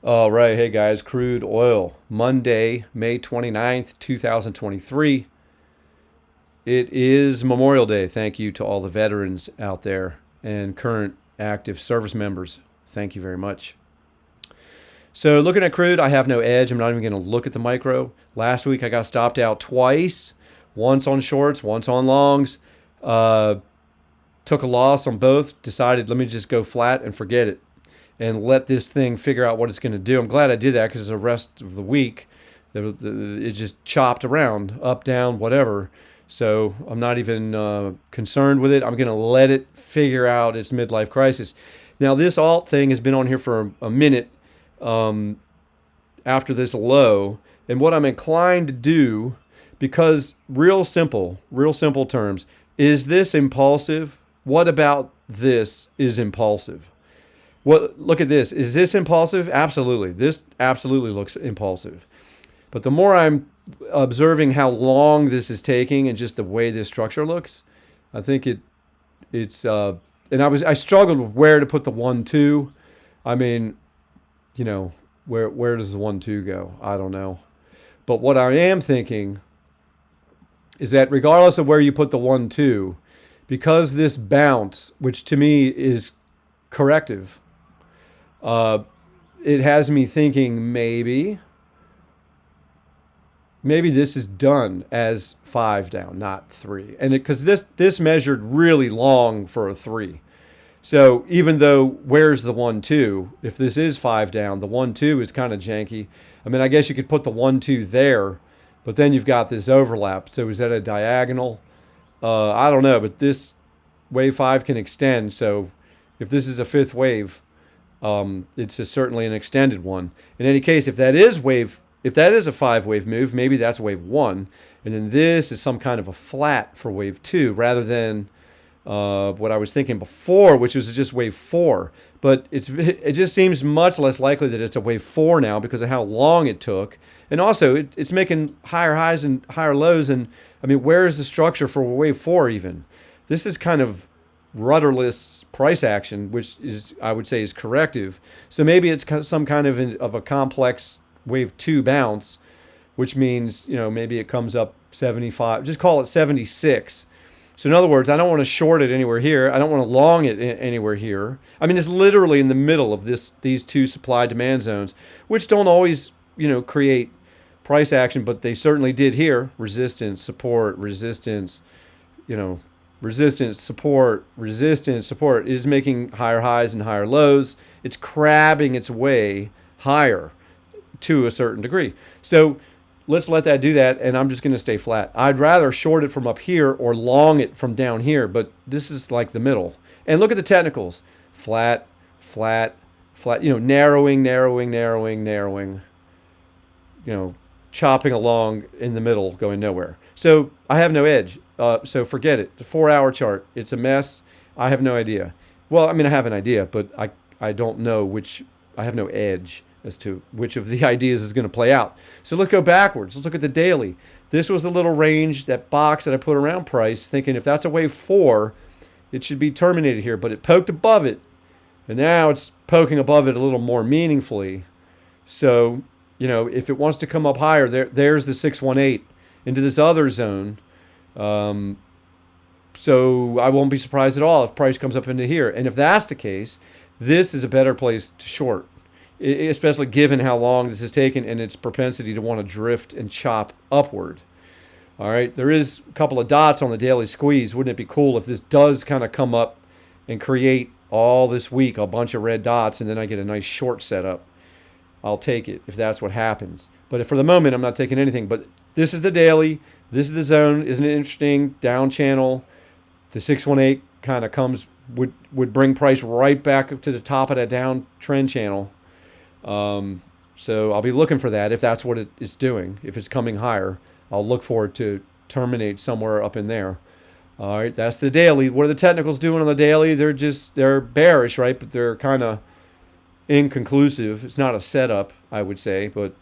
All right, hey guys, crude oil. Monday, May 29th, 2023. It is Memorial Day. Thank you to all the veterans out there and current active service members. Thank you very much. So, looking at crude, I have no edge. I'm not even going to look at the micro. Last week, I got stopped out twice, once on shorts, once on longs. Uh, Took a loss on both, decided let me just go flat and forget it and let this thing figure out what it's going to do. I'm glad I did that because the rest of the week, it just chopped around, up, down, whatever. So I'm not even concerned with it. I'm going to let it figure out its midlife crisis. Now, this alt thing has been on here for a minute um, after this low. And what I'm inclined to do, because real simple terms, is this impulsive? What about this is impulsive? Look at this. Is this impulsive? Absolutely. This absolutely looks impulsive. But the more I'm observing how long this is taking and just the way this structure looks, I think it's and I struggled with where to put the 1-2. I mean, where does the 1-2 go? I don't know. But what I am thinking is that regardless of where you put the 1-2, because this bounce, which to me is corrective, it has me thinking maybe this is done as 5 down, not 3. And because this measured really long for a 3. So even though where's the 1-2, if this is 5 down, the 1-2 is kind of janky. I mean, I guess you could put the 1-2 there, but then you've got this overlap. So is that a diagonal? I don't know, but this wave 5 can extend. So if this is a fifth wave, certainly an extended one. In any case, if that is a 5 wave move, maybe that's wave 1, and then this is some kind of a flat for wave 2, rather than what I was thinking before, which was just wave 4. But it just seems much less likely that it's a wave 4 now because of how long it took, and also it's making higher highs and higher lows. And I mean, where is the structure for wave 4 even? This is kind of rudderless price action, which is, I would say, is corrective. So maybe it's some kind of a complex wave 2 bounce, which means, maybe it comes up 75, just call it 76. So in other words, I don't want to short it anywhere here. I don't want to long it anywhere here. I mean, it's literally in the middle of these two supply demand zones, which don't always, create price action, but they certainly did here. Resistance, support, resistance, resistance, support, resistance, support. It is making higher highs and higher lows. It's crabbing its way higher to a certain degree. So let's let that do that, and I'm just going to stay flat. I'd rather short it from up here or long it from down here, but this is like the middle. And look at the technicals. Flat, flat, flat, narrowing, narrowing, narrowing, narrowing, chopping along in the middle, going nowhere. So I have no edge. So forget it. The 4-hour chart, it's a mess. I have no idea. Well, I mean, I have an idea, but I don't know which. I have no edge as to which of the ideas is going to play out. So let's go backwards. Let's look at the daily. This was the little range, that box that I put around price, thinking if that's a wave 4, it should be terminated here. But it poked above it, and now it's poking above it a little more meaningfully. So, if it wants to come up higher, there's the 618 into this other zone. So I won't be surprised at all if price comes up into here. And if that's the case, this is a better place to short, especially given how long this has taken and its propensity to want to drift and chop upward. All right, there is a couple of dots on the daily squeeze. Wouldn't it be cool if this does kind of come up and create all this week a bunch of red dots, and then I get a nice short setup? I'll take it if that's what happens. But for the moment, I'm not taking anything. But this is the daily. This is the zone. Isn't it interesting? Down channel. The 618 kind of would bring price right back up to the top of that down trend channel. So I'll be looking for that if that's what it is doing. If it's coming higher, I'll look for it to terminate somewhere up in there. All right, that's the daily. What are the technicals doing on the daily? They're bearish, right? But they're kind of inconclusive. It's not a setup, I would say, but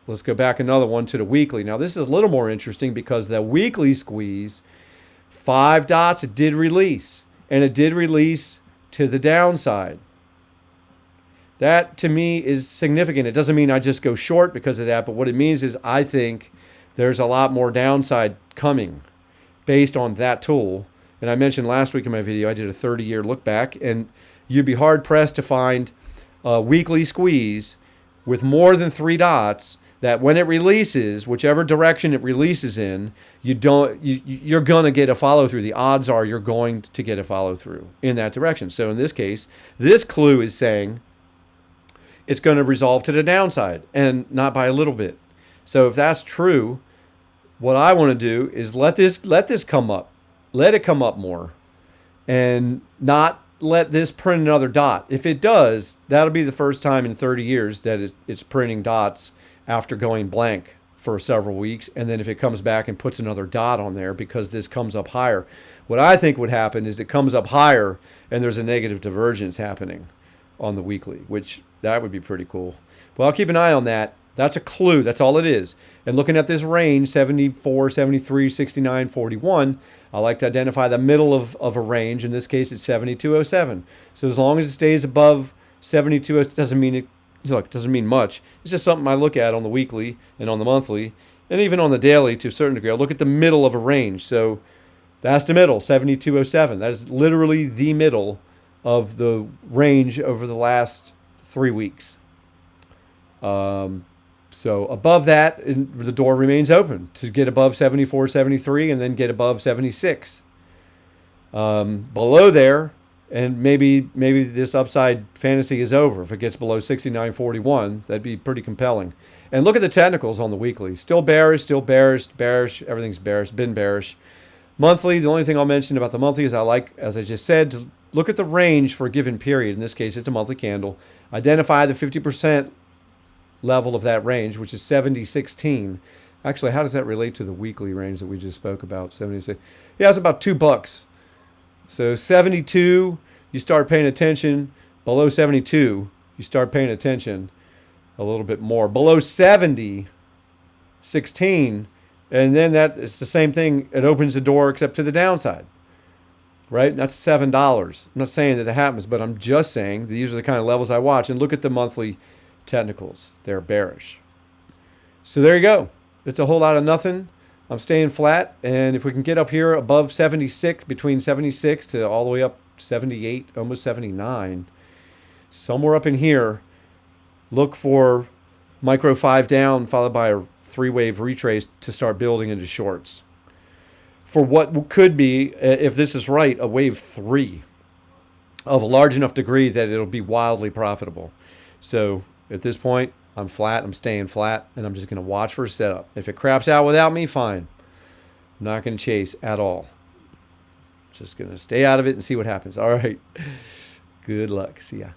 let's go back another one to the weekly. Now, this is a little more interesting because the weekly squeeze, 5 dots, it did release, and it did release to the downside. That to me is significant. It doesn't mean I just go short because of that, but what it means is I think there's a lot more downside coming based on that tool. And I mentioned last week in my video, I did a 30-year look back, and you'd be hard pressed to find a weekly squeeze with more than 3 dots that when it releases, whichever direction it releases in, you're going to get a follow through. The odds are you're going to get a follow through in that direction. So in this case, this clue is saying it's going to resolve to the downside and not by a little bit. So if that's true, what I want to do is let this come up. Let it come up more and not let this print another dot. If it does, that'll be the first time in 30 years that it's printing dots after going blank for several weeks. And then if it comes back and puts another dot on there because this comes up higher. What I think would happen is it comes up higher and there's a negative divergence happening on the weekly, which that would be pretty cool. Well, I'll keep an eye on that. That's a clue. That's all it is. And looking at this range, 74, 73, 69, 41, I like to identify the middle of a range. In this case, it's 7207. So as long as it stays above 72, it doesn't mean it doesn't mean much. It's just something I look at on the weekly and on the monthly and even on the daily to a certain degree. I look at the middle of a range. So that's the middle, 7207. That is literally the middle of the range over the last 3 weeks. So above that, the door remains open to get above 74, 73, and then get above 76. Below there, and maybe this upside fantasy is over. If it gets below 69.41, that'd be pretty compelling. And look at the technicals on the weekly. Still bearish, bearish. Everything's bearish, been bearish. Monthly, the only thing I'll mention about the monthly is I like, as I just said, to look at the range for a given period. In this case, it's a monthly candle. Identify the 50% level of that range, which is 70.16. Actually, how does that relate to the weekly range that we just spoke about? 76. Yeah, it's about $2. So 72, you start paying attention. Below 72, you start paying attention a little bit more. Below 70, 16, and then that it's the same thing. It opens the door except to the downside. Right? That's $7. I'm not saying that happens, but I'm just saying these are the kind of levels I watch. And look at the monthly technicals. They're bearish. So there you go. It's a whole lot of nothing. I'm staying flat. And if we can get up here above 76, between 76 to all the way up 78, almost 79, somewhere up in here, look for micro 5 down followed by a 3-wave retrace to start building into shorts. For what could be, if this is right, a wave 3 of a large enough degree that it'll be wildly profitable. So at this point, I'm flat, I'm staying flat, and I'm just going to watch for a setup. If it craps out without me, fine. I'm not going to chase at all. Just going to stay out of it and see what happens. All right. Good luck. See ya.